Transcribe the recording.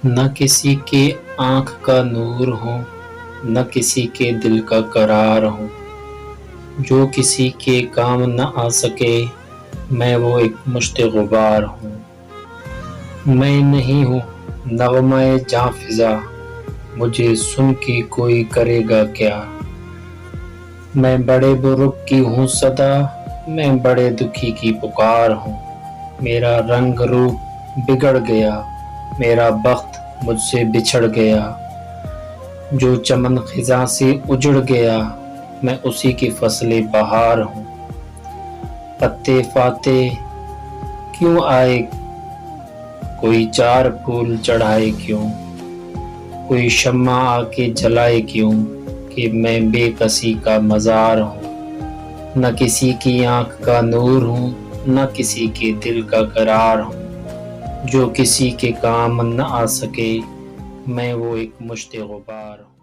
نہ کسی کے آنکھ کا نور ہوں، نہ کسی کے دل کا قرار ہوں، جو کسی کے کام نہ آ سکے، میں وہ ایک مشت غبار ہوں۔ میں نہیں ہوں نغمہ جاں فضا، مجھے سن کے کوئی کرے گا کیا؟ میں بڑے برق کی ہوں صدا، میں بڑے دکھی کی پکار ہوں۔ میرا رنگ روپ بگڑ گیا، میرا بخت مجھ سے بچھڑ گیا، جو چمن خزاں سے اجڑ گیا، میں اسی کی فصل بہار ہوں۔ پتے فاتح کیوں آئے، کوئی چار پھول چڑھائے کیوں، کوئی شمع آ کے جلائے کیوں، کہ میں بے کسی کا مزار ہوں۔ نہ کسی کی آنکھ کا نور ہوں، نہ کسی کے دل کا قرار ہوں، جو کسی کے کام نہ آ سکے، میں وہ ایک مشت غبار ہوں۔